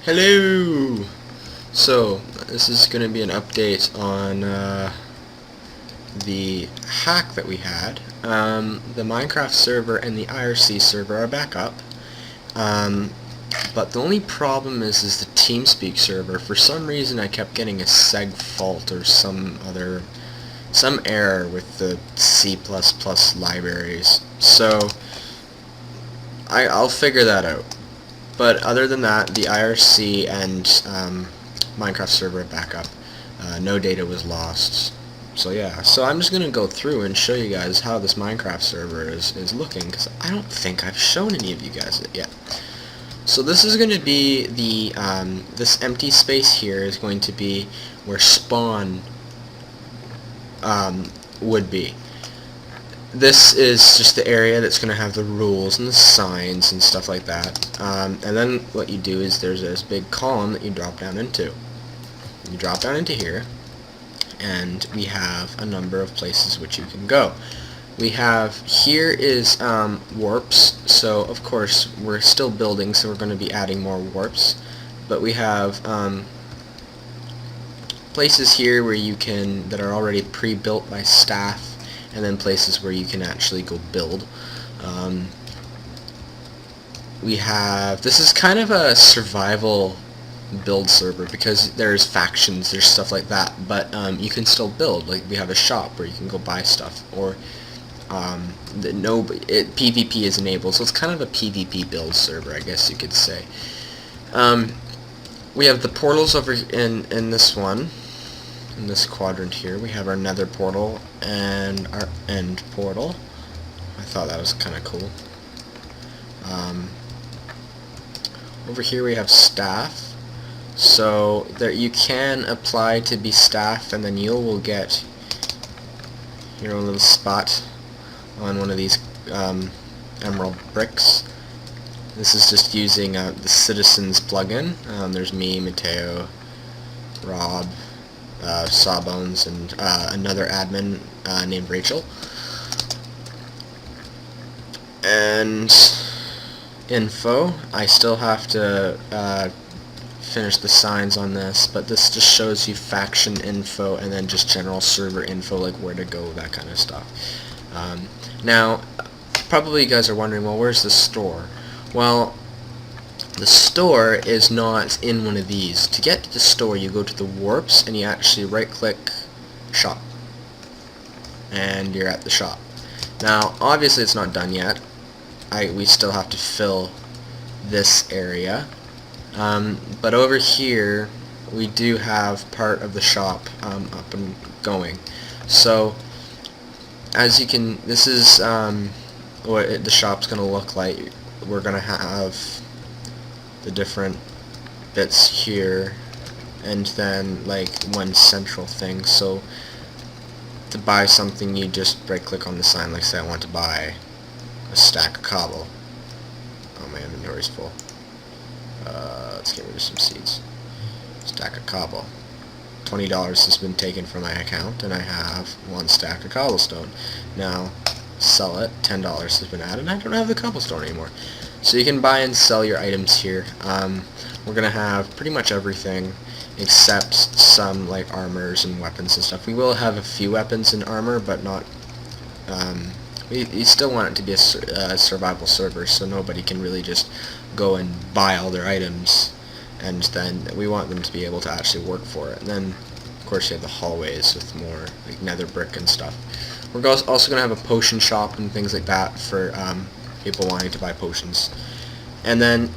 Hello! So, this is going to be an update on the hack that we had. The Minecraft server and the IRC server are back up. But the only problem is the TeamSpeak server. For some reason I kept getting a seg fault or some error with the C++ libraries. So, I'll figure that out. But other than that, the IRC and Minecraft server backup, no data was lost. So yeah, so I'm just going to go through and show you guys how this Minecraft server is looking, because I don't think I've shown any of you guys it yet. So this is going to be the, this empty space here is going to be where spawn would be. This is just the area that's going to have the rules and the signs and stuff like that. And then what you do is there's this big column that you drop down into. You drop down into here, and we have a number of places which you can go. We have, here is warps, so of course we're still building, so we're going to be adding more warps. But we have places here where you can, that are already pre-built by staff, and then places where you can actually go build. We have, this is kind of a survival build server because there's factions, there's stuff like that, but you can still build. Like we have a shop where you can go buy stuff, or PvP is enabled, so it's kind of a PvP build server, I guess you could say. We have the portals over in this one. In this quadrant here, we have our nether portal and our end portal. I thought that was kind of cool. Over here we have staff. So there you can apply to be staff, and then you will get your own little spot on one of these emerald bricks. This is just using the Citizens plugin. There's me, Mateo, Rob, Sawbones, and another admin named Rachel. And info, I still have to finish the signs on this, but this just shows you faction info and then just general server info, like where to go, that kind of stuff. Now, probably you guys are wondering, well, where's the store? Well, the store is not in one of these. To get to the store, you go to the warps and you actually right-click shop, and you're at the shop. Now, obviously, it's not done yet. We still have to fill this area, but over here we do have part of the shop up and going. So, as you can, this is what the shop's going to look like. We're going to have the different bits here, and then like one central thing. So to buy something, you just right click on the sign, like say I want to buy a stack of cobble. Oh, my inventory's full. Let's get rid of some seeds. Stack of cobble. $20 has been taken from my account, and I have one stack of cobblestone. Now sell it, $10 has been added, and I don't have the cobblestone anymore. So you can buy and sell your items here. We're going to have pretty much everything except some like armors and weapons and stuff. We will have a few weapons and armor, but not... we still want it to be a survival server, so nobody can really just go and buy all their items, and then we want them to be able to actually work for it. And then, of course, you have the hallways with more like nether brick and stuff. We're also going to have a potion shop and things like that for people wanting to buy potions. And then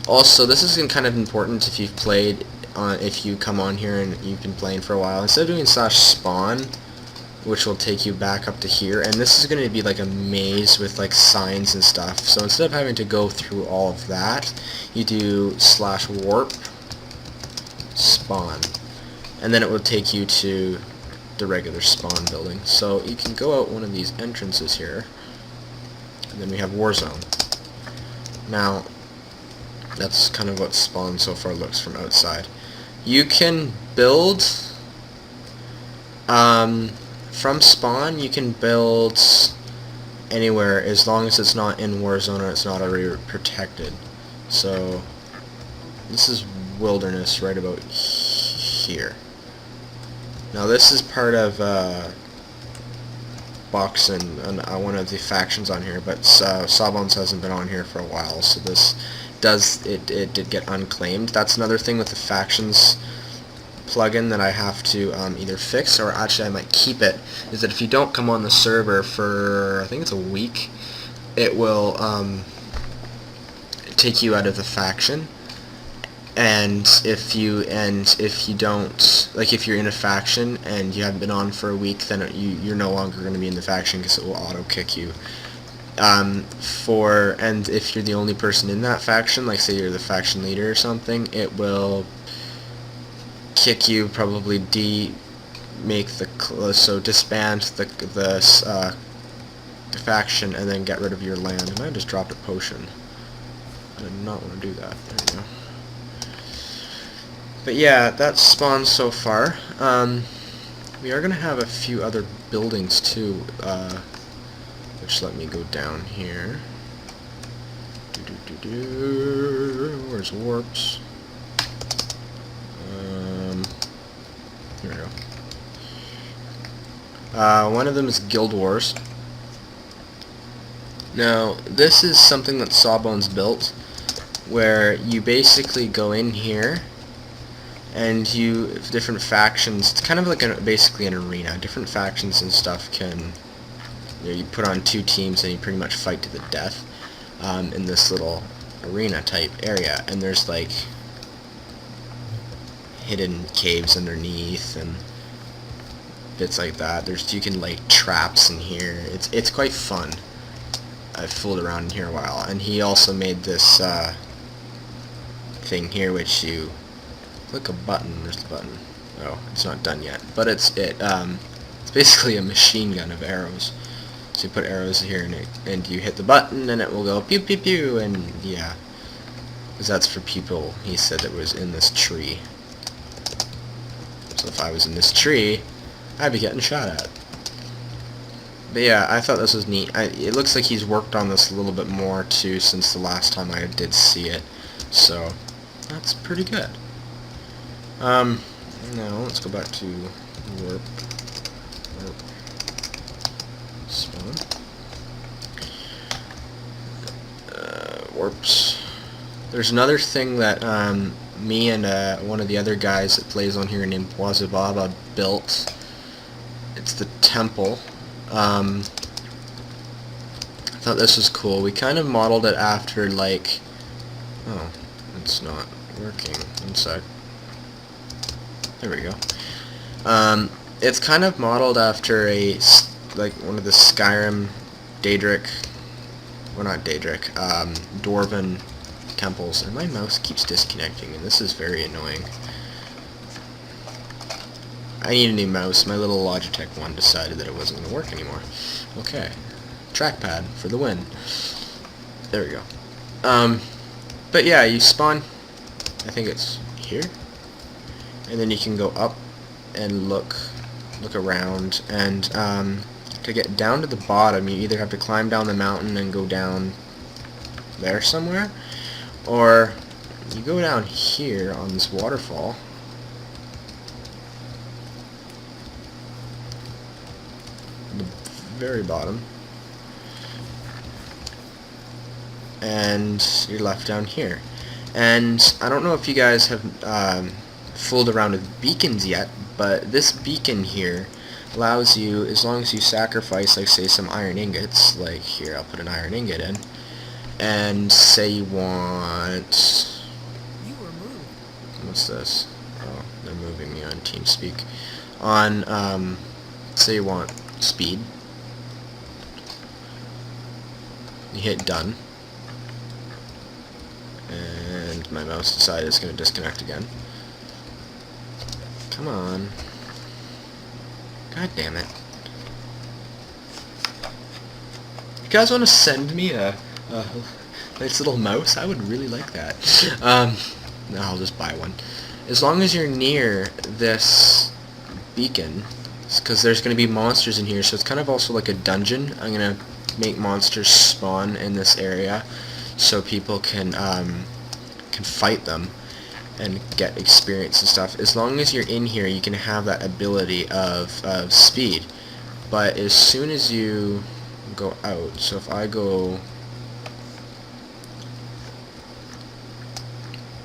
also, this is kind of important if you've played if you come on here and you've been playing for a while. Instead of doing /spawn, which will take you back up to here, and this is going to be like a maze with like signs and stuff. So instead of having to go through all of that, you do /warp spawn, and then it will take you to the regular spawn building. So you can go out one of these entrances here, and then we have Warzone. Now, that's kind of what spawn so far looks from outside. You can build from spawn. You can build anywhere as long as it's not in Warzone or it's not already protected. So this is wilderness right about here. Now this is part of Boxen, and one of the factions on here, but Sawbones hasn't been on here for a while, so this did get unclaimed. That's another thing with the factions plugin that I have to either fix, or actually I might keep it, is that if you don't come on the server for, I think it's a week, it will take you out of the faction. And if you don't, like if you're in a faction and you haven't been on for a week, then you're no longer going to be in the faction because it will auto kick you. And if you're the only person in that faction, like say you're the faction leader or something, it will kick you, probably disband the faction and then get rid of your land. And I just dropped a potion. I did not want to do that. There we go. But yeah, that's spawned so far. We are going to have a few other buildings too, which let me go down here. Where's warps? Here we go. One of them is Guild Wars. Now, this is something that Sawbones built, where you basically go in here and different factions, it's kind of like basically an arena. Different factions and stuff can, you put on 2 teams and you pretty much fight to the death in this little arena type area, and there's like hidden caves underneath and bits like that. You can like traps in here. It's quite fun. I've fooled around in here a while, and he also made this thing here, which you click a button. There's the button. Oh, it's not done yet, but it's basically a machine gun of arrows. So you put arrows here and you hit the button and it will go pew pew pew, and yeah, because that's for people, he said, that was in this tree. So if I was in this tree, I'd be getting shot at. But yeah, I thought this was neat. It looks like he's worked on this a little bit more too since the last time I did see it, so that's pretty good. Now let's go back to warp spawn. Warps. There's another thing that me and one of the other guys that plays on here named Wazababa built. It's the temple. I thought this was cool. We kind of modeled it after, like, oh, it's not working. One sec. There we go. It's kind of modeled after like one of the Skyrim Daedric, well, not Daedric, Dwarven temples, and my mouse keeps disconnecting, and this is very annoying. I need a new mouse. My little Logitech one decided that it wasn't going to work anymore. Okay. Trackpad for the win. There we go. But yeah, you spawn, I think it's here, and then you can go up and look around, and to get down to the bottom you either have to climb down the mountain and go down there somewhere, or you go down here on this waterfall the very bottom, and you're left down here. And I don't know if you guys have fooled around with beacons yet, but this beacon here allows you, as long as you sacrifice, like, say, some iron ingots, like here, I'll put an iron ingot in, and say you want, what's this? Oh, they're moving me on TeamSpeak. On, say you want speed, you hit done, and my mouse decided it's going to disconnect again. Come on. God damn it. You guys want to send me a nice little mouse? I would really like that. No, I'll just buy one. As long as you're near this beacon, because there's going to be monsters in here, so it's kind of also like a dungeon. I'm going to make monsters spawn in this area so people can fight them. and get experience and stuff. As long as you're in here, you can have that ability of speed. But as soon as you go out, so if I go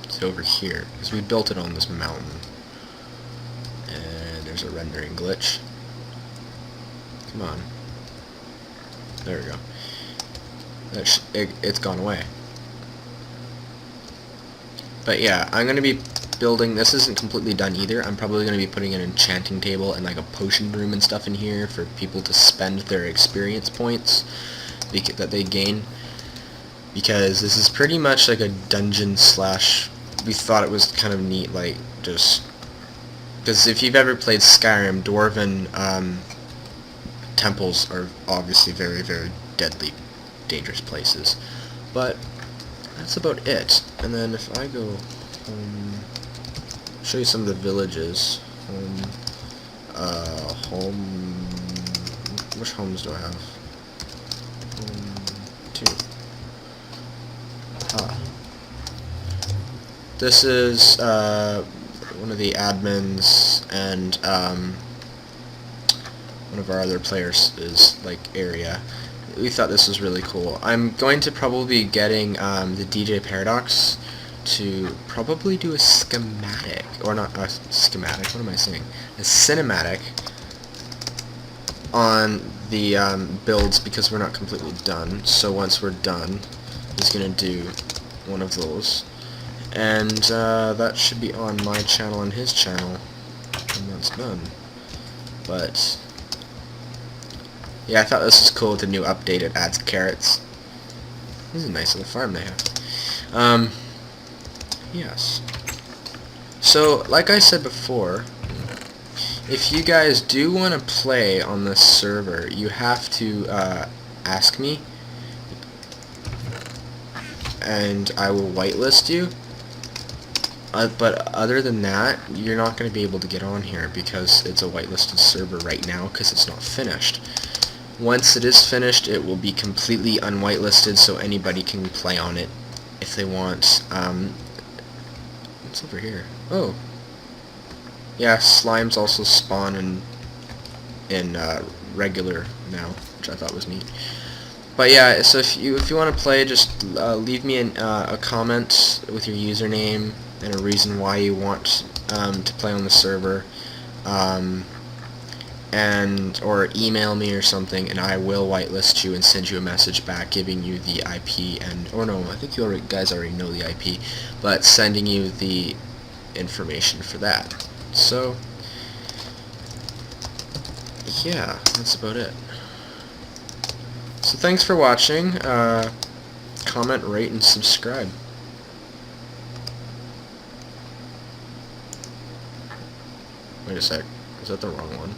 to over here, because we built it on this mountain, and there's a rendering glitch. Come on. There we go. It's gone away. But yeah, I'm going to be building, this isn't completely done either. I'm probably going to be putting an enchanting table and like a potion room and stuff in here for people to spend their experience points that they gain. Because this is pretty much like a dungeon slash, we thought it was kind of neat, like just, because if you've ever played Skyrim, Dwarven temples are obviously very, very deadly, dangerous places. But that's about it. And then if I go show you some of the villages. Home. Which homes do I have? Home 2. This is one of the admins and one of our other players is like area. We thought this was really cool. I'm going to probably be getting the DJ Paradox to probably do a schematic, or not a schematic, what am I saying? A cinematic on the builds, because we're not completely done. So once we're done, he's going to do one of those. And that should be on my channel and his channel when that's done. But yeah, I thought this was cool with the new update. It adds carrots. This is a nice little farm they have. Yes. So, like I said before, if you guys do want to play on this server, you have to ask me, and I will whitelist you. But other than that, you're not going to be able to get on here because it's a whitelisted server right now because it's not finished. Once it is finished, it will be completely unwhitelisted, so anybody can play on it if they want. What's over here? Oh, yeah, slimes also spawn in regular now, which I thought was neat. But yeah, so if you want to play, just leave me a comment with your username and a reason why you want to play on the server, or email me or something, and I will whitelist you and send you a message back giving you the IP, or no, I think you guys already know the IP, but sending you the information for that. So yeah, that's about it. So thanks for watching. Comment, rate, and subscribe. Wait a sec. Is that the wrong one?